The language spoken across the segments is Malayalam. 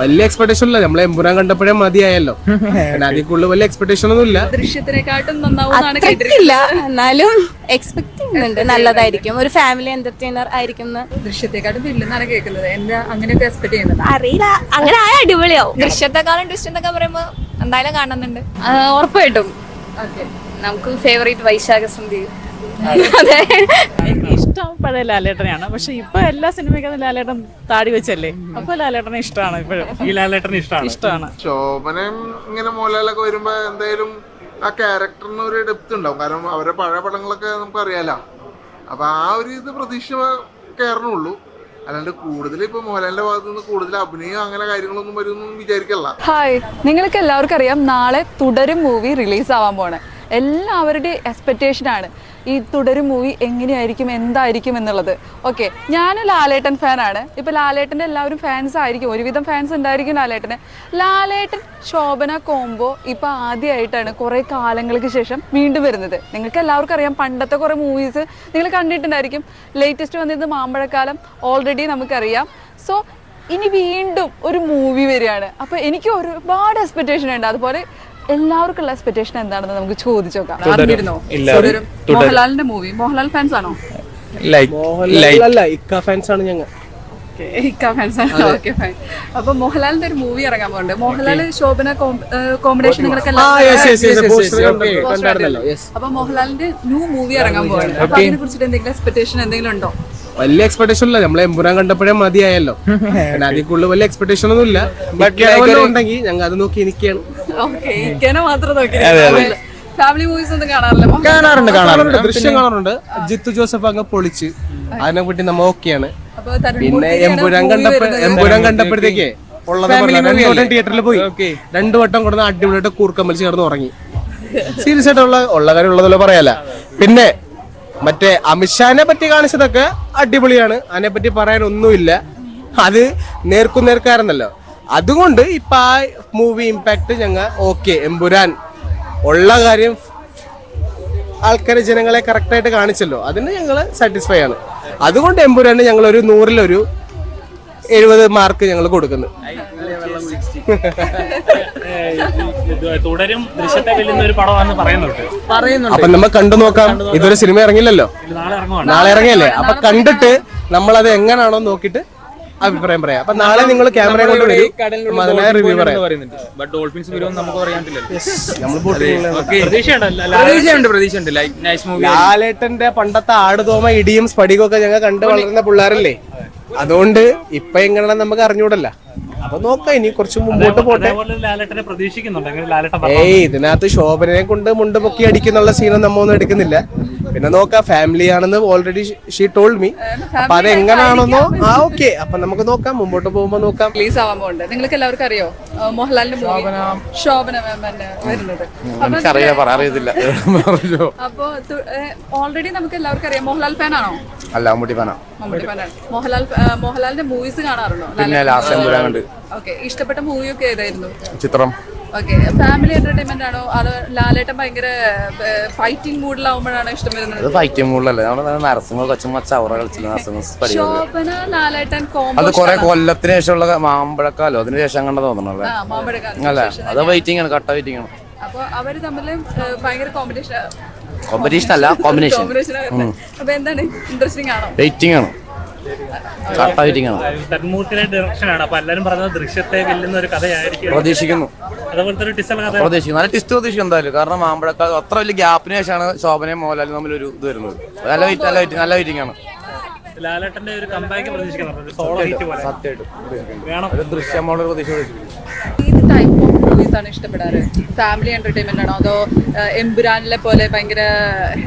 വലിയ എക്സ്പെക്ടേഷൻ ഇല്ല. നമ്മളെ എമ്പുരാൻ കണ്ടപ്പോഴേ മതിയായല്ലോ. അതിൽ കൂടുതൽ വലിയ എക്സ്പെക്ടേഷൻ ഒന്നും ഇല്ല. ദൃശ്യത്തിനെക്കാട്ടും നന്നാവും ഇല്ല, എന്നാലും എക്സ്പെക്ട് ചെയ്യുന്നുണ്ട് നല്ലതായിരിക്കും, ഒരു ഫാമിലി എന്റർടൈനർ ആയിരിക്കും. ദൃശ്യത്തെക്കാട്ടും വില്ലെന്നാണ് കേൾക്കുന്നത്. എന്താ അങ്ങനെയൊക്കെ എക്സ്പെക്ട് ചെയ്യുന്നത്? അറിയില്ല, അങ്ങനെ ആയ അടിപൊളിയാവും. ദൃശ്യത്തെക്കാളും ട്വിസ്റ്റ് എന്നൊക്കെ പറയുമ്പോ എന്തായാലും കാണുന്നുണ്ട്. ഉറപ്പായിട്ടും നമുക്ക് ഫേവറേറ്റ് വൈശാഖ സന്ധി. എനിക്ക് ഇഷ്ടം പഴയ ലാലേട്ടനെയാണ്. പക്ഷെ ഇപ്പൊ എല്ലാ സിനിമയ്ക്കും ലാലേട്ടൻ താടി വെച്ചല്ലേ, അപ്പൊ ലാലേട്ടനെ ഇഷ്ടമാണ്. ഇപ്പോഴും ഈ ലാലേട്ടന് ഇഷ്ടമാണ്. ശോഭനയും ഇങ്ങനെ മോഹൻലാലൊക്കെ വരുമ്പോ എന്തായാലും ആ ക്യാരക്ടറിന് ഒരു ഡെപ്ത് ഉണ്ടാവും. കാരണം അവരുടെ പഴയ പടങ്ങളൊക്കെ നമുക്ക് അറിയാലോ. അപ്പൊ ആ ഒരു ഇത് പ്രതീക്ഷ കയറണുള്ളൂ. അല്ലാണ്ട് കൂടുതൽ ഇപ്പൊ മോഹൻലാലിന്റെ ഭാഗത്ത് നിന്ന് കൂടുതൽ അഭിനയം അങ്ങനെ കാര്യങ്ങളൊന്നും വരുമെന്നും വിചാരിക്കല്ല. ഹായ്, നിങ്ങൾക്ക് എല്ലാവർക്കും അറിയാം നാളെ തുടരും മൂവി റിലീസ് ആവാൻ പോണേ. എല്ലാവരുടെയും എക്സ്പെക്റ്റേഷനാണ് ഈ തുടരും മൂവി എങ്ങനെയായിരിക്കും, എന്തായിരിക്കും എന്നുള്ളത്. ഓക്കെ, ഞാൻ ലാലേട്ടൻ ഫാനാണ്. ഇപ്പോൾ ലാലേട്ടൻ്റെ എല്ലാവരും ഫാൻസ് ആയിരിക്കും, ഒരുവിധം ഫാൻസ് ഉണ്ടായിരിക്കും ലാലേട്ടന്. ലാലേട്ടൻ ശോഭന കോംബോ ഇപ്പോൾ ആദ്യമായിട്ടാണ് കുറേ കാലങ്ങൾക്ക് ശേഷം വീണ്ടും വരുന്നത്. നിങ്ങൾക്ക് എല്ലാവർക്കും അറിയാം, പണ്ടത്തെ കുറേ മൂവീസ് നിങ്ങൾ കണ്ടിട്ടുണ്ടായിരിക്കും. ലേറ്റസ്റ്റ് വന്നിരുന്നത് മാമ്പഴക്കാലം ഓൾറെഡി നമുക്കറിയാം. സോ ഇനി വീണ്ടും ഒരു മൂവി വരികയാണ്. അപ്പോൾ എനിക്ക് ഒരുപാട് എക്സ്പെക്റ്റേഷൻ ഉണ്ട്. അതുപോലെ എല്ലാവർക്കും ഉള്ള എക്സ്പെക്ടേഷൻ എന്താണെന്ന് നമുക്ക് ചോദിച്ചു നോക്കാം. മോഹൻലാലിന്റെ മൂവി, മോഹൻലാൽ ഫാൻസ് ആണോ? ഇക്ക ഫാൻസ് ആണ് ഞങ്ങൾ. അപ്പൊ മോഹൻലാലിന്റെ ഒരു മൂവി ഇറങ്ങാൻ പോകുന്നുണ്ട്. മോഹൻലാൽ ശോഭന കോമ്പിനേഷൻ നിങ്ങളൊക്കെ അപ്പൊ മോഹൻലാലിന്റെ ന്യൂ മൂവി ഇറങ്ങാൻ പോകുന്നുണ്ട്. അപ്പൊ അതിനെ കുറിച്ചിട്ട് എന്തെങ്കിലും എക്സ്പെക്ടേഷൻ എന്തെങ്കിലും ഉണ്ടോ? വലിയ എക്സ്പെക്ടേഷൻ ഇല്ല. നമ്മളെ എമ്പുരാൻ കണ്ടപ്പോഴേ മതിയായല്ലോ. അതിൽ കൂടുതൽ വലിയ എക്സ്പെക്ടേഷൻ ഒന്നും ഇല്ല. ഉണ്ടെങ്കിൽ ഞങ്ങൾ അത് നോക്കി ഇരിക്കുകയാണ്. മാത്രം നോക്കി ഫാമിലി മൂവീസ് ഒന്നും കാണാറുണ്ട്. ദൃശ്യം കാണാറുണ്ട്. ജിത്തു ജോസഫ് അങ്ങ് പൊളിച്ച് അതിനെ പറ്റി നമ്മ ഓക്കെയാണ്. പിന്നെ എമ്പുരാൻ കണ്ടപ്പോഴത്തേക്ക് ഉള്ളത് 2 വട്ടം തിയേറ്ററിൽ പോയി, 2 വട്ടം കൊടുന്ന അടിപൊളിയായിട്ട് കൂർക്കമ്പൽ ചേർന്ന് ഉറങ്ങി. സീരിയസ് ആയിട്ടുള്ള കാര്യം ഉള്ളതല്ലോ പറയാല. പിന്നെ മറ്റേ അമിത്ഷാനെ പറ്റി കാണിച്ചതൊക്കെ അടിപൊളിയാണ്. അതിനെ പറ്റി പറയാനൊന്നുമില്ല. അത് നേർക്കുനേർക്കായിരുന്നല്ലോ. അതുകൊണ്ട് ഇപ്പൊ ആ മൂവി ഇമ്പാക്ട് ഞങ്ങൾ ഓക്കെ. എമ്പുരാൻ ഉള്ള കാര്യം ആൾക്കാരെ ജനങ്ങളെ കറക്റ്റായിട്ട് കാണിച്ചല്ലോ, അതിന് ഞങ്ങൾ സാറ്റിസ്ഫൈ ആണ്. അതുകൊണ്ട് എമ്പുരാന് ഞങ്ങൾ ഒരു 100-ൽ 70 മാർക്ക് ഞങ്ങൾ കൊടുക്കുന്നു. തുടരും ദൃശ്യത്തെ വെല്ലുന്ന ഒരു പടമാണെന്ന് പറയുന്നുണ്ട്. അപ്പൊ നമ്മൾ കണ്ടു നോക്കാം. ഇതൊരു സിനിമ ഇറങ്ങില്ലല്ലോ, നാളെ ഇറങ്ങിയല്ലേ. അപ്പൊ കണ്ടിട്ട് നമ്മളത് എങ്ങനാണോ നോക്കിട്ട് അഭിപ്രായം പറയാം. അപ്പൊ നാളെ നിങ്ങൾ ക്യാമറ കൊണ്ട് റിവ്യൂ പറയാം. ലാലേട്ടന്റെ പണ്ടത്തെ ആടുതോമ ഇടിയും സ്പടികവും ഒക്കെ ഞങ്ങൾ കണ്ടു വളർന്ന പിള്ളേരല്ലേ. അതുകൊണ്ട് ഇപ്പൊ എങ്ങനെയാണ് നമുക്ക് അറിഞ്ഞൂടല്ല. അപ്പൊ നോക്കാം, ഇനി കുറച്ച് മുമ്പോട്ട് പോട്ടെ. ഇതിനകത്ത് ശോഭനയെ കൊണ്ട് മുണ്ട് പൊക്കി അടിക്കുന്നുള്ള സീനും നമ്മൊന്നും എടുക്കുന്നില്ല. പിന്നെ നോക്കാം, ഫാമിലി ആണെന്ന് ഓൾറെഡി ഷീ ടോൾഡ് മീ. അപ്പൊ അത് എങ്ങനെയാണെന്നോ ഓക്കെ. അപ്പൊ നമുക്ക് നോക്കാം, മുമ്പോട്ട് പോകുമ്പോ നോക്കാം. റിലീസ് ആവാൻ പോകുന്നുണ്ട്. നിങ്ങൾക്ക് എല്ലാവർക്കും അറിയോ മോഹൻലാലിന്റെ മൂവി ശോഭന വരുന്നത്? അപ്പൊ ഓൾറെഡി നമുക്ക് എല്ലാവർക്കും അറിയാം. മോഹൻലാൽ ഫാൻ ആണോ? അല്ല, മമ്മൂട്ടി ഫാനാണ്. മോഹൻലാലിന്റെ മൂവീസ് കാണാറുണ്ടോ? ഓക്കെ, ഇഷ്ടപ്പെട്ട മൂവിയൊക്കെ ഏതായിരുന്നു? ചിത്രം. ഓക്കെ, ഫാമിലി എന്റർടൈൻമെന്റ് ആണോ അതോ ലാലേട്ടൻ ഭയങ്കര ഫൈറ്റിംഗ് മൂഡിലാവുമ്പോഴാണോ ഇഷ്ടം വരുന്നത്? ഫൈറ്റിംഗ് മൂഡിലല്ലേ, ശോഭന ലാലേട്ടൻ കോംബോ അത് കുറെ കൊല്ലത്തിന് ശേഷമുള്ള മാമ്പഴക്കാലോ അതിന് ശേഷം കണ്ട തോന്നണല്ലേ അല്ലേ? അത് വെയിറ്റിംഗ് ആണ്, കട്ട വെയിറ്റിംഗ് ആണ്. അപ്പൊ അവര് തമ്മിൽ ഭയങ്കര കോമ്പറ്റീഷൻ അല്ല, കോമ്പിനേഷൻ. അപ്പൊ എന്താണ്, ഇൻട്രസ്റ്റിംഗ് ആണോ? വെയിറ്റിംഗ് ആണ്, കട്ട വെയിറ്റിംഗ് ആണ്. ഡയറക്ഷനാണ്. അപ്പൊ എല്ലാരും പറഞ്ഞത് ദൃശ്യത്തെ വെല്ലുന്ന ഒരു കഥയായിരിക്കും പ്രതീക്ഷിക്കുന്നു. അതുപോലത്തെ ഒരു പ്രതീക്ഷിക്കുന്നു, നല്ല ടിസ്റ്റ് പ്രതീക്ഷിക്കും എന്തായാലും. കാരണം മാമ്പഴക്കാലം അത്ര വലിയ ഗ്യാപ്പിന് ശേഷമാണ് ശോഭനയും മോഹൻലാലും തമ്മിൽ ഒരു ഇത് വരുന്നത്. നല്ല വെയിറ്റിംഗ് ആണ്. ലാലേട്ടന്റെ ഒരു കംബാക്ക് പ്രതീക്ഷിക്കുന്നുണ്ട്. സോളോ ഹിറ്റ് പോലെ സത്യമായിട്ടും ദൃശ്യമോളൊരു പ്രതീക്ഷ. ഏത് ടൈപ്പ് ഓഫ് മൂവീസ് ആണ് ഇഷ്ടപ്പെടാറ്? ഫാമിലി എന്റർടൈൻമെന്റ് ആണോ അതോ എംപുരാനിലെ പോലെ ഭയങ്കര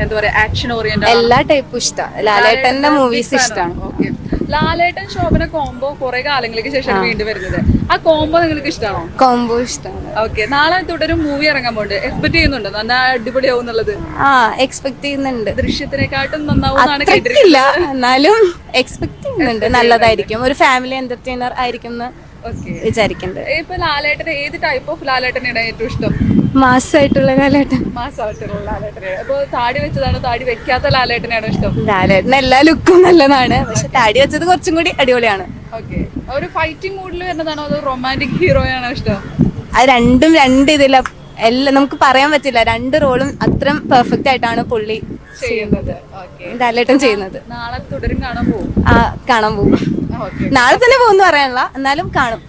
എന്താ പറയാ ആക്ഷൻ ഓറിയന്റഡ്? എല്ലാ ടൈപ്പും ഇഷ്ടമാണ്. ലാലേട്ടന്റെ മൂവീസ് ഇഷ്ടമാണ്. ഓക്കെ, ലാലേട്ടൻ ശോഭന കോംബോ കുറെ കാലങ്ങൾക്ക് ശേഷം വീണ്ടും വരുന്നത്. ആ കോംബോ നിങ്ങൾക്ക് ഇഷ്ടമാണോ? കോംബോ ഇഷ്ടമാണ്. ഓക്കെ, നാളെ തുടരും മൂവി ഇറങ്ങാൻ പോകുന്നുണ്ട്. എക്സ്പെക്ട് ചെയ്യുന്നുണ്ടോ നല്ല അടിപൊളിയാവും എന്നുള്ളത്? എക്സ്പെക്ട് ചെയ്യുന്നുണ്ട്. ദൃശ്യത്തിനെക്കാട്ടും നന്നാവും കേട്ടിട്ടില്ല, എന്നാലും എക്സ്പെക്ട് ചെയ്യുന്നുണ്ട് നല്ലതായിരിക്കും, ഒരു ഫാമിലി എന്റർടൈനർ ആയിരിക്കും വിചാരിക്കുന്നുണ്ട്. ഇപ്പൊ ലാലേട്ടന് ഏത് ടൈപ്പ് ഓഫ് ലാലേട്ടനാണ് ഏറ്റവും ഇഷ്ടം? മാസമായിട്ടുള്ള ലാലേട്ടൻ. മാസമായിട്ടുള്ള ലാലേട്ടനെ. അപ്പൊ താടി വെച്ചതാണോ താടി വെക്കാത്ത ലാലേട്ടനാണോ ഇഷ്ടം? ലാലേട്ടൻ എല്ലാ ലുക്കും നല്ലതാണ്, പക്ഷെ താടി വെച്ചത് കുറച്ചും കൂടി അടിപൊളിയാണ്. ഓക്കെ ഒരു ഫൈറ്റിംഗ് മൂഡിൽ വരുന്നതാണോ അതോ റൊമാൻറ്റിക് ഹീറോയാണോ ഇഷ്ടം? അത് രണ്ടും രണ്ട് ഇതില എല്ലാം നമുക്ക് പറയാൻ പറ്റില്ല. രണ്ട് റോളും അത്രയും പെർഫെക്റ്റ് ആയിട്ടാണ് പുള്ളി ചെയ്യുന്നത്. ഓക്കെ ലാലേട്ടൻ ചെയ്യുന്നത്. നാളെ തുടരും കാണാൻ പോകും. കാണാൻ പോകും. നാളെ തന്നെ പോകുന്നു പറയാനുള്ള, എന്നാലും കാണും.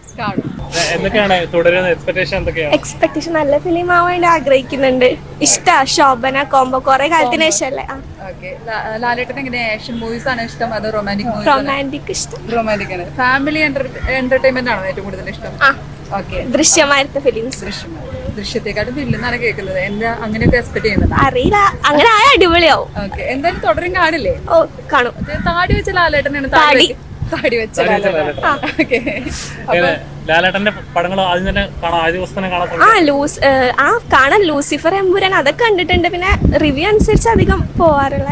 എന്തൊക്കെയാണ് തുടരുന്ന എക്സ്പെക്ടേഷൻ? എന്തൊക്കെയാണ് എക്സ്പെക്ടേഷൻ? നല്ല ഫിലിം ആവാൻ ആഗ്രഹിക്കുന്നുണ്ട്. ഇഷ്ടാ ശോഭന കോംബോ കുറെ കാലത്തിന് ശേഷമല്ലേ. ലാലേട്ടൻ എങ്ങനെ ആക്ഷൻ മൂവീസ് ആണ് ഇഷ്ടം അതോ റൊമാൻറ്റിക് മൂവീസ്? റൊമാൻറ്റിക് ഇഷ്ടം. റൊമാൻറ്റിക് ആണ്. ഫാമിലി എന്റർടൈൻമെന്റ് ആണോ ഏറ്റവും കൂടുതൽ ഇഷ്ടം? Okay ദൃശ്യമായിരുന്ന films. ദൃശ്യത്തെക്കാട്ടും വില്ലെന്നാണ് കേൾക്കുന്നത്. എന്താ അങ്ങനെയൊക്കെ എക്സ്പെക്ട് ചെയ്യുന്നത്? അറിയില്ല, അങ്ങനെ ആയ അടിപൊളിയാവും. ഓക്കെ എന്തായാലും തുടരും കാണില്ലേ? ഓ കാണും. താടി വെച്ച ലാലേട്ടനാണ്. താടി വെച്ച ലാലേട്ടന്റെ പടങ്ങൾ ആദ്യം തന്നെ കാണാം, ആദ്യ ദിവസം തന്നെ കാണാൻ? കാണാൻ ലൂസിഫർ, എമ്പുരാൻ അതൊക്കെ കണ്ടിട്ടുണ്ട്. പിന്നെ റിവ്യൂ അനുസരിച്ച് അധികം പോവാറുള്ള.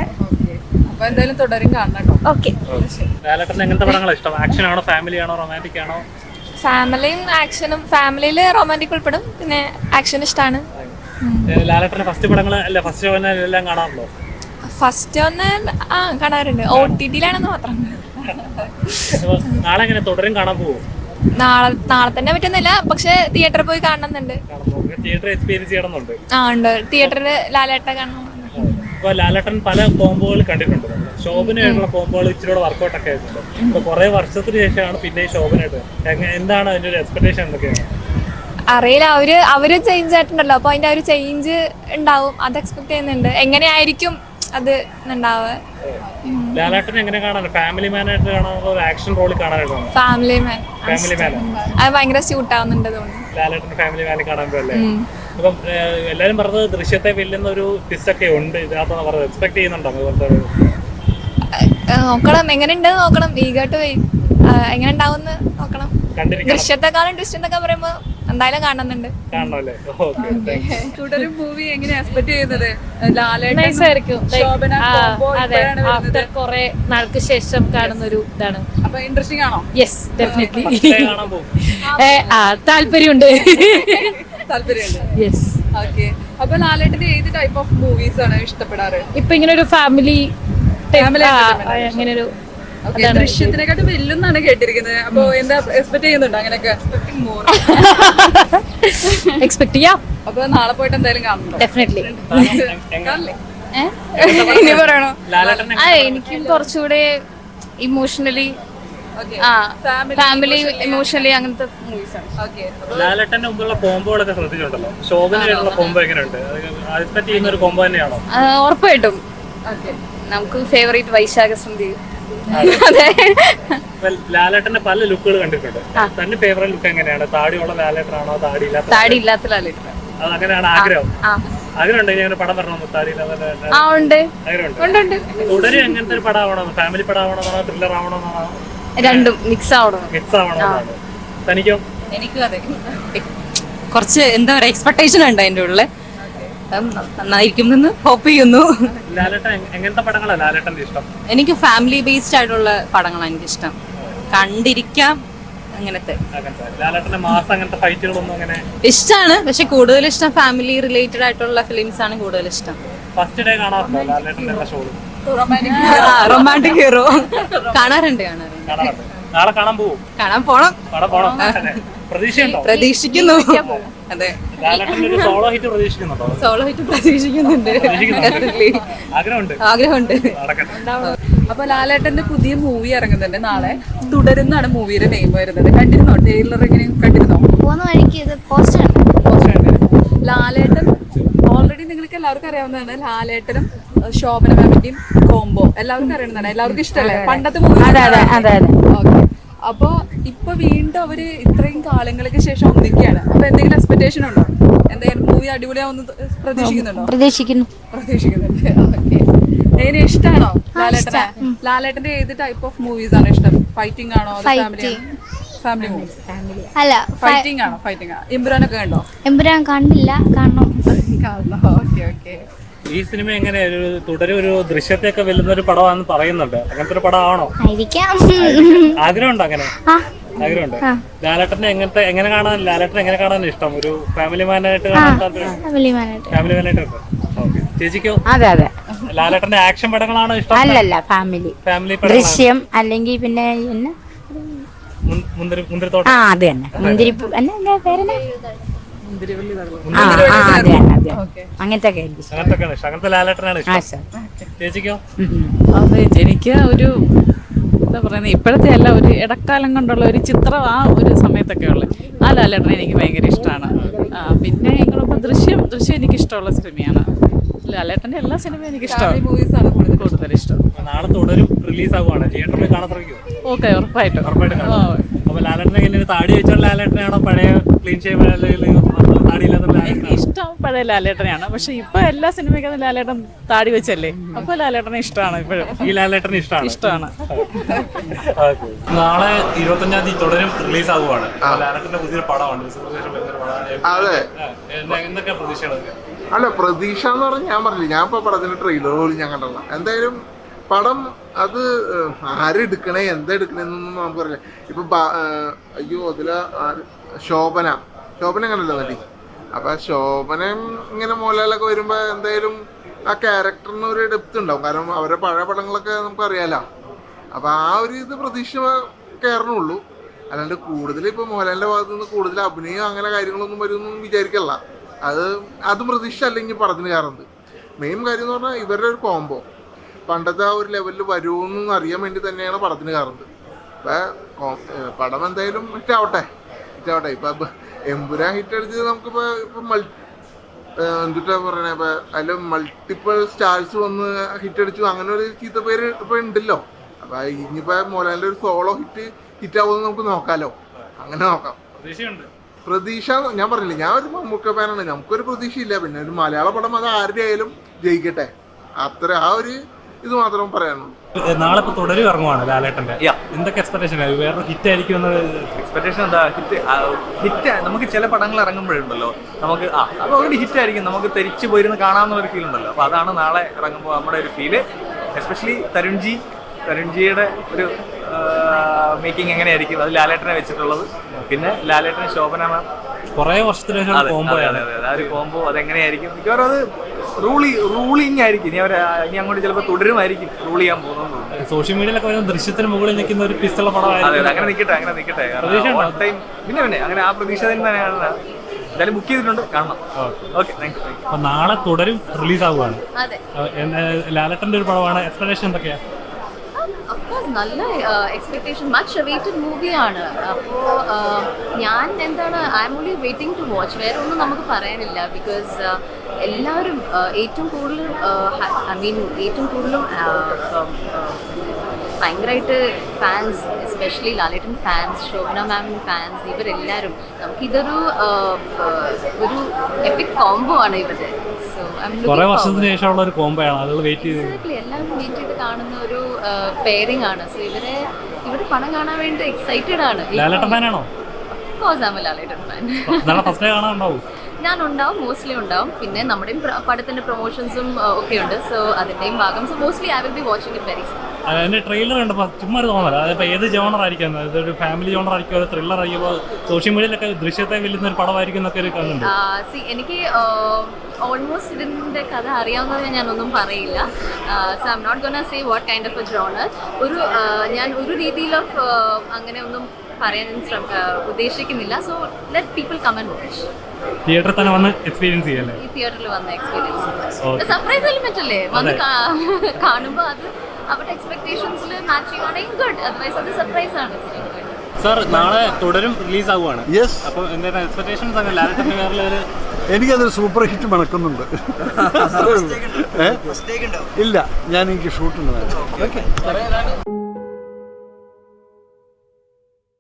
അപ്പൊ എന്തായാലും തുടരും കാണണം. ഓക്കെ. ലാലേട്ടന്റെ എങ്ങനത്തെ പടങ്ങളാണ് ഇഷ്ടം? ആക്ഷൻ ആണോ, ഫാമിലി ആണോ, റൊമാൻറ്റിക് ആണോ? ഫാമിലിയും ആക്ഷനും. ഫാമിലിയിൽ റൊമാൻറ്റിക് ഉൾപ്പെടും, പിന്നെ ആക്ഷൻ ഇഷ്ടമാണ്. ലാലേട്ടന്റെ ഫസ്റ്റ് പടങ്ങൾ അല്ല ഫസ്റ്റ് എല്ലാം കാണാറുണ്ടോ? ഫസ്റ്റ് ഒന്ന് കാണാറുണ്ട്, OTT-ലാണെന്ന് മാത്രം. നാളെ എങ്ങനെ തുടരും കാണാൻ പോകും? നാളെ തന്നെ പറ്റുന്നില്ല, പക്ഷെ തിയേറ്ററിൽ പോയി കാണുന്നുണ്ട്. തിയേറ്റർ എക്സ്പീരിയൻസ് ചെയ്യണമെന്നുണ്ട്. ഉണ്ട്, തിയേറ്ററിൽ ലാലേട്ട കാണണം. ഇപ്പൊ ലാലേട്ടൻ പല കോംബോകൾ കണ്ടിട്ടുണ്ട്. ശോഭനയായിട്ടുള്ള കോംബോകൾ ഇച്ചിരി വർക്കൗട്ട് ഒക്കെ ആയിട്ടുണ്ട്. ഇപ്പൊ കുറെ വർഷത്തിന് ശേഷമാണ് പിന്നെ ശോഭനയായിട്ട്. എന്താണ് അതിന്റെ ഒരു എക്സ്പെക്ടേഷൻ? എന്തൊക്കെയാണ്? അറിയില്ല, അവര് ചേഞ്ച് ആയിട്ടുണ്ടല്ലോ, അപ്പൊ അതിന്റെ ഒരു ചേഞ്ച് ഉണ്ടാവും, അത് എക്സ്പെക്ട് ചെയ്യുന്നുണ്ട്. എങ്ങനെയായിരിക്കും അത് ഉണ്ടാവുക? ലാലേട്ടൻ എങ്ങനെ കാണാൻ? ഫാമിലി മാനായിട്ട് കാണാനോ ആക്ഷൻ റോളിൽ കാണാനായിട്ടോ? ഫാമിലി മാൻ. അത് ഭയങ്കര സ്യൂട്ട് ആവുന്നുണ്ട് തോന്നുന്നു. ലാലേട്ടൻ ഫാമിലി മാനിൽ കാണാൻ പോയല്ലേ? അപ്പം എല്ലാരും പറഞ്ഞത് ദൃശ്യത്തെ വെല്ലുന്ന ഒരു ട്വിസ്റ്റ് ഒക്കെ ഉണ്ട് ഇതിനകത്താണ് പറഞ്ഞത്. എക്സ്പെക്ട് ചെയ്യുന്നുണ്ടോ? നോക്കണം, എങ്ങനെ ഉണ്ട് നോക്കണം. ഈഗായിട്ട് പോയി എങ്ങനെ ഉണ്ടാവുമെന്ന് നോക്കണം. ദൃശ്യത്തെക്കാളും ട്വിസ്റ്റ് എന്നൊക്കെ പറയുമ്പോ എന്തായാലും കാണുന്നുണ്ട്. തുടരും മൂവി എങ്ങനെ എക്സ്പെക്ട് ചെയ്യുന്നത്? ആഫ്റ്റർ കുറെ നാൾക്ക് ശേഷം കാണുന്ന ഒരു ഇതാണ്. അപ്പൊ ഇൻട്രസ്റ്റിംഗ് ആണോ? Yes, definitely. താല്പര്യമുണ്ട്. യെസ്. ഓക്കെ. അപ്പൊ ലാലേട്ടന്റെ ഏത് ടൈപ്പ് ഓഫ് മൂവീസ് ആണ് ഇഷ്ടപ്പെടാറ്? ഇപ്പൊ ഇങ്ങനെ ഒരു ഫാമിലി അങ്ങനെ ഒരു ദൃശ്യത്തിനെക്കാട്ടും വെല്ലുന്നാണ് കേട്ടിരിക്കുന്നത്. അപ്പൊ എന്താ എക്സ്പെക്ട് ചെയ്യുന്നുണ്ടോ? അങ്ങനെയൊക്കെ എക്സ്പെക്ട് ചെയ്യാം. അപ്പൊ നാളെ പോയിട്ട് എന്തായാലും കാണുന്നുണ്ടോ? ഡെഫിനറ്റ്ലി. ഇനി പറയണോ? എനിക്കും കുറച്ചുകൂടെ ഇമോഷണലി, ഫാമിലി ഇമോഷണലി അങ്ങനത്തെ മൂവീസ് ആണ്. ലാലേട്ടന്റെ മുമ്പുള്ള കോംബോകളൊക്കെ ശ്രദ്ധിച്ചിട്ടുണ്ടല്ലോ. ശോഭനയായിട്ടുള്ള കോംബോ എങ്ങനെയുണ്ട്? എക്സ്പെക്ട് ചെയ്യുന്ന ഒരു കോംബോ തന്നെയാണോ? ഉറപ്പായിട്ടും. നമുക്ക് ഫേവറേറ്റ് വൈശാഖ സന്ധ്യ. ലാലേട്ടന്റെ പല ലുക്കുകൾ കണ്ടിട്ടുണ്ട്. തന്റെ ഫേവറേറ്റ് ലുക്ക് എങ്ങനെയാണ്? താടിയുള്ള ലാലേട്ടനാണോ, താടി ഇല്ലാത്ത ലാലേട്ടൻ? അത് അങ്ങനെയാണ് ആഗ്രഹം. ആഗ്രഹമുണ്ട് ഇനി അങ്ങനെ പടം വരണം, താടി ഇല്ലാതെ? ഉണ്ട്. തുടരും എങ്ങനത്തെ ഒരു പടം ആവണം? ഫാമിലി പടം ആവണമെന്നാണോ, ത്രില്ലർ ആവണമെന്നാണോ? രണ്ടും മിക്സ് ആവണം. തനിക്കോ? എനിക്കും അതെ. കുറച്ച് എന്താ പറയാ എക്സ്പെക്ടേഷൻ ഉണ്ട് അതിന്റെ ഉള്ളിൽ. നന്നായിരിക്കും എന്ന് ഹോപ്പ് ചെയ്യുന്നു. ലാലേട്ടൻ എങ്ങനത്തെ പടങ്ങളാണ് ലാലേട്ടന്റെ ഇഷ്ടം? എനിക്ക് ഫാമിലി ബേസ്ഡ് ആയിട്ടുള്ള പടങ്ങളാണ് എനിക്കിഷ്ടം. കണ്ടിരിക്കാം അങ്ങനത്തെ. ലാലേട്ടന്റെ മാസം അങ്ങനത്തെ ഫൈറ്റുകളൊന്നും അങ്ങനെ ഇഷ്ടമാണ്, പക്ഷെ കൂടുതൽ ഇഷ്ടം ഫാമിലി റിലേറ്റഡ് ആയിട്ടുള്ള ഫിലിംസ് ആണ് കൂടുതൽ ഇഷ്ടം. ഫസ്റ്റ് ഡേ കാണാറുണ്ടോ ലാലേട്ടന്റെ എല്ലാ ഷോകളും? റൊമാൻറ്റിക് ഹീറോ കാണാറുണ്ട്. നാളെ കാണാൻ പോവും? കാണാൻ പോണം. പ്രതീക്ഷിക്കുന്നു. അതെ, സോളോ ഹിറ്റ് പ്രതീക്ഷിക്കുന്നുണ്ടോ? സോളോ ഹിറ്റ് പ്രതീക്ഷിക്കുന്നുണ്ട്. ആഗ്രഹമുണ്ട്. അപ്പൊ ലാലേട്ടന്റെ പുതിയ മൂവി ഇറങ്ങുന്നുണ്ട് നാളെ. തുടരുന്നാണ് മൂവിയുടെ നെയിം വരുന്നത്. കണ്ടിരുന്നോ? ട്രെയിലർ എങ്ങനെ കണ്ടിരുന്നോ? പോകുന്ന വഴിക്ക് ഇത് പോസ്റ്റർ ലാലേട്ടൻ ഓൾറെഡി നിങ്ങൾക്ക് എല്ലാവർക്കും അറിയാവുന്നതാണ്. ലാലേട്ടനും ശോഭന മാമിന്റെയും കോംബോ എല്ലാവർക്കും അറിയുന്നതാണ്. എല്ലാവർക്കും ഇഷ്ടമല്ലേ? പണ്ടത്തെ മൂവി. ഓക്കെ. അപ്പൊ ഇപ്പൊ വീണ്ടും അവര് ഇത്രയും കാലങ്ങൾക്ക് ശേഷം ഒന്നിക്കുകയാണ്. അപ്പൊ എന്തെങ്കിലും എക്സ്പെക്ടേഷൻ ഉണ്ടോ? എന്തെങ്കിലും മൂവി അടിപൊളിയാവുന്ന പ്രതീക്ഷിക്കുന്നുണ്ട്? ഓക്കെ. എങ്ങനെ ഇഷ്ടമാണോ ലാലേട്ടനെ? ലാലേട്ടന്റെ ഏത് ടൈപ്പ് ഓഫ് മൂവീസ് ആണ് ഇഷ്ടം? ഫൈറ്റിംഗ് ആണോ, ഫാമിലി മൂവീസ്? അല്ല, ഫൈറ്റിംഗ് ആണോ? എമ്പുരാനൊക്കെ കണ്ടോ? എമ്പുരാൻ കണ്ടില്ല, കാണണം. ഓക്കെ. ഈ സിനിമ എങ്ങനെ തുടരും ഒരു ദൃശ്യത്തെയൊക്കെ വെല്ലുന്ന ഒരു പടമാണെന്ന് പറയുന്നുണ്ട്. അങ്ങനത്തെ ഒരു പടം ആണോ? ആഗ്രഹമുണ്ടോ? അങ്ങനെ ആഗ്രഹമുണ്ട്. ലാലേട്ടനെ എങ്ങനെ കാണാൻ? ലാലേട്ടൻ എങ്ങനെ കാണാൻ ഇഷ്ടം? ഒരു ഫാമിലി മാനായിട്ട് ഫാമിലി മാനായിട്ട്. ചേച്ചിക്കോ? അതെ. ലാലേട്ടന്റെ ആക്ഷൻ പടങ്ങളാണോ ഇഷ്ടം? അല്ലല്ല, ഫാമിലി ഫാമിലി ദൃശ്യം അല്ലെങ്കിൽ പിന്നെ മുന്തിരിത്തോട്ടം അത് തന്നെ മുന്തിരിപ്പൂ അല്ല പേരെന്നാ അങ്ങനത്തെ അങ്ങനത്തൊക്കെയാണ് ഇഷ്ടം. അങ്ങനത്തെ ലാലേട്ടനാണ് ഇഷ്ടം. ചേച്ചിക്കോ? അതെ, എനിക്ക് ഒരു എന്താ പറയുന്നത്, ഇപ്പോഴത്തെ അല്ല, ഒരു ഇടക്കാലം കൊണ്ടുള്ള ഒരു ചിത്രം ആ ഒരു സമയത്തൊക്കെ ഉള്ളത് ആ ലാലേട്ടനെ എനിക്ക് ഭയങ്കര ഇഷ്ടമാണ്. പിന്നെ ഇങ്ങോട്ട് ദൃശ്യം എനിക്ക് ഇഷ്ടമുള്ള സിനിമയാണ്. ലാലേട്ടൻ്റെ എല്ലാ സിനിമയും എനിക്ക് ഇഷ്ടമാണ്, കൂടുതൽ ഇഷ്ടം. നാളെ തുടരും റിലീസ് ആകുവാണ്, തിയേറ്ററിൽ കാണാൻ ശ്രമിക്കുമോ? ഓക്കെ, ഉറപ്പായിട്ടും. അപ്പൊ ലാലേട്ടനെ എങ്ങനെ താടി വെച്ചുള്ള ലാലേട്ടനാണോ പഴയ ക്ലീൻ എനിക്ക് ഇഷ്ടം പഴയ ലാലേട്ടനെയാണ്. പക്ഷെ ഇപ്പൊ എല്ലാ സിനിമയ്ക്കും ലാലേട്ടൻ താടി വെച്ചല്ലേ, അപ്പൊ ലാലേട്ടനെ ഇഷ്ടമാണ് ഇപ്പോഴും. ഈ ലാലേട്ടനെ ഇഷ്ടമാണ്. നാളെ 25-ാം തീയതി തുടരും റിലീസ് ആകുവാണ്. ലാലേട്ടന്റെ പുതിയൊരു പടമാണ്. എന്തൊക്കെ പ്രതീക്ഷകളൊക്കെ? അല്ല, പ്രതീക്ഷ എന്ന് പറഞ്ഞാൽ ഞാൻ പറഞ്ഞില്ല, ഞാൻ ഇപ്പൊ പടത്തിന്റെ ട്രെയിലർ പോലും ഞാൻ കണ്ടല്ല. എന്തായാലും പടം അത് ആരെടുക്കണേ എന്താ എടുക്കണേന്നൊന്നും നമുക്കറിയില്ല. ഇപ്പൊ അയ്യോ അതില് ശോഭന കണ്ടല്ലോ നടി. അപ്പൊ ശോഭന ഇങ്ങനെ മോഹൻലാലൊക്കെ വരുമ്പോ എന്തായാലും ആ ക്യാരക്ടറിന് ഒരു ഡെപ്ത് ഉണ്ടാവും. കാരണം അവരുടെ പഴയ പടങ്ങളൊക്കെ നമുക്കറിയാലോ. അപ്പൊ ആ ഒരു ഇത് പ്രതീക്ഷ കയറണുള്ളൂ. അല്ലാണ്ട് കൂടുതൽ ഇപ്പൊ മോഹൻലാലിന്റെ ഭാഗത്തു നിന്ന് കൂടുതൽ അഭിനയം അങ്ങനെ കാര്യങ്ങളൊന്നും വരുമെന്നൊന്നും വിചാരിക്കല്ല. അതും പ്രതീക്ഷ അല്ലെങ്കിൽ പടത്തിന് കയറുന്നത്. മെയിൻ കാര്യം എന്ന് പറഞ്ഞാൽ ഇവരുടെ ഒരു കോംബോ പണ്ടത്തെ ആ ഒരു ലെവലിൽ വരുമെന്ന് അറിയാൻ വേണ്ടി തന്നെയാണ് പടത്തിന് കയറുന്നത്. അപ്പം പടം എന്തായാലും ഹിറ്റാവട്ടെ. ഇപ്പൊ എമ്പുരാൻ ഹിറ്റ് അടിച്ചത് നമുക്കിപ്പോ എന്തിട്ടാ പറയണേ, ഇപ്പൊ അതിൽ മൾട്ടിപ്പിൾ സ്റ്റാർസ് വന്ന് ഹിറ്റ് അടിച്ചു, അങ്ങനെ ഒരു ചീത്ത പേര് ഇപ്പൊ ഉണ്ടല്ലോ. അപ്പൊ ഇനിയിപ്പോ മോഹൻലാലിന്റെ ഒരു സോളോ ഹിറ്റാവുമെന്ന് നമുക്ക് നോക്കാലോ. അങ്ങനെ നോക്കാം. പ്രതീക്ഷ ഞാൻ പറഞ്ഞില്ലേ, ഞാൻ ഒരു മമ്മൂക്ക ഫാനാണ്. നമുക്കൊരു പ്രതീക്ഷയില്ല. പിന്നെ ഒരു മലയാള പടം അത് ആരുടെ ആയാലും ജയിക്കട്ടെ, അത്ര ആ ഒരു ഇത് മാത്രം പറയാനുള്ളൂ. നാളെ ഇപ്പൊ തുടരും ഇറങ്ങുവാണ് ലാലേട്ടന്റെ. എന്തൊക്കെ എക്സ്പെക്ടേഷൻ? വേറെ ഹിറ്റ് ആയിരിക്കും എന്നത് എക്സ്പെക്ടേഷൻ എന്താ? ഹിറ്റ് നമുക്ക് ചില പടങ്ങൾ ഇറങ്ങുമ്പോഴുണ്ടല്ലോ നമുക്ക് അത് ഓൾറെഡി ഹിറ്റ് ആയിരിക്കും, നമുക്ക് തിരിച്ചു പോയിരുന്ന് കാണാവുന്ന ഒരു ഫീൽ ഉണ്ടല്ലോ. അപ്പോൾ അതാണ് നാളെ ഇറങ്ങുമ്പോൾ നമ്മുടെ ഒരു ഫീല്. എസ്പെഷ്യലി തരുൺജിയുടെ ഒരു മേക്കിംഗ് എങ്ങനെയായിരിക്കും, അത് ലാലേട്ടനെ വെച്ചിട്ടുള്ളത്. പിന്നെ ലാലേട്ടന് ശോഭന മാം കുറെ വർഷത്തിന് ആ ഒരു കോംബോ അതെങ്ങനെയായിരിക്കും, മിക്കവാറും അത് റൂളിങ് ആയിരിക്കും. ഇനി അങ്ങോട്ട് ചിലപ്പോൾ തുടരുമായിരിക്കും റൂൾ ചെയ്യാൻ പോകുന്നത്. സോഷ്യൽ മീഡിയയിലൊക്കെ വരുന്ന ദൃശ്യത്തിന് മുകളിൽ നിൽക്കുന്ന ഒരു പിസ്തുള്ള പടമായിരുന്നു. അങ്ങനെ നിൽക്കട്ടെ. പിന്നെ അങ്ങനെ ആ പ്രതീക്ഷ തന്നെയാണ്. എന്തായാലും ബുക്ക് ചെയ്തിട്ടുണ്ട്, കാണണം. Okay, thank you. അപ്പൊ നാളെ തുടരും റിലീസ് ആവുകയാണ്. ലാലേട്ടന്റെ ഒരു പടമാണ്. എക്സ്പെക്ടേഷൻ എന്തൊക്കെയാ? നല്ല എക്സ്പെക്ടേഷൻ, മച്ച് അവൈറ്റഡ് മൂവിയാണ്. അപ്പോൾ ഞാൻ എന്താണ്, I am only waiting to watch. വേറെ ഒന്നും നമുക്ക് പറയാനില്ല. ബിക്കോസ് എല്ലാവരും ഏറ്റവും കൂടുതലും ഭയങ്കരമായിട്ട് fans, especially Lalettan fans, Shobhana മാമിൻ ഫാൻസ്, ഇവരെല്ലാവരും നമുക്കിതൊരു ഒരു എപ്പിക് കോംബോ ആണ് ഇവരുടെ. സോ കുറെ വർഷത്തിന് ശേഷമുള്ള ഒരു കോംബോ ആണ്. എല്ലാവരും വെയിറ്റ് ചെയ്ത് കാണുന്ന ഒരു പെയറിംഗ് ആണ്. സോ ഇവരുടെ പടം കാണാൻ വേണ്ടി എക്സൈറ്റഡ് ആണ്. ലാലേട്ടൻ ഫാനാണോ? Of course I am a Lalettan fan. ഞാൻ ഉണ്ടാവും, മോസ്റ്റ്ലി ഉണ്ടാവും. പിന്നെ നമ്മുടെ പടത്തിന്റെ പ്രൊമോഷൻസും ഒക്കെ ഉണ്ട്. സോ അതിന്റെയും ഭാഗം. So mostly I will be watching it very soon. അതിന്റെ ട്രെയിലർ കണ്ടപ്പോൾ ചുമ്മാ ഒരു തോന്നല, അതിപ്പോ ഏത് ജോണർ ആയിരിക്കും, ഇതൊരു ഫാമിലി ജോണർ ആയിരിക്കും, ഒരു ത്രില്ലർ ആയിരിക്കുമോ, സോഷ്യൽ മീഡിയയിലൊക്കെ ദൃശ്യത്തെ വെല്ലുന്ന ഒരു പടമായിരിക്കും എന്നൊക്കെ ഒരു കാണുന്നുണ്ട്. എനിക്ക് ഓൾമോസ്റ്റ് ഇതിന്റെ കഥ അറിയാവുന്നതിന് ഞാനൊന്നും പറയില്ല. So I am not gonna say what kind of a genre. ഞാൻ ഒരു രീതിയിൽ ഓഫ് അങ്ങനെ ഒന്നും പറയാൻ ഉദ്ദേശിക്കുന്നില്ല. So let people come and watch. തിയേറ്ററിൽ തന്നെ വന്ന് എക്സ്പീരിയൻസ് ചെയ്യല്ലേ? ഈ തിയേറ്ററിൽ വന്ന് എക്സ്പീരിയൻസ് സർപ്രൈസ് എലിമെന്റ് അല്ലേ, വന്ന് കാണുമ്പോൾ അത് അവരുടെ എക്സ്പെക്ടേഷൻസിൽ മാച്ച് ചെയ്യുവാണെങ്കിൽ ഗുഡ്, അതർവൈസ് അത് സർപ്രൈസ് ആണ്. സാർ, നാളെ തുടരും റിലീസ് ആവുകയാണ്. അപ്പോൾ എന്താണ് എക്സ്പെക്ടേഷൻസ്? എനിക്കതൊരു സൂപ്പർ ഹിറ്റ് മണക്കുന്നുണ്ട്. ഇല്ല, ഞാൻ എനിക്ക് ഷൂട്ടുണ്ട്. ഓക്കെ.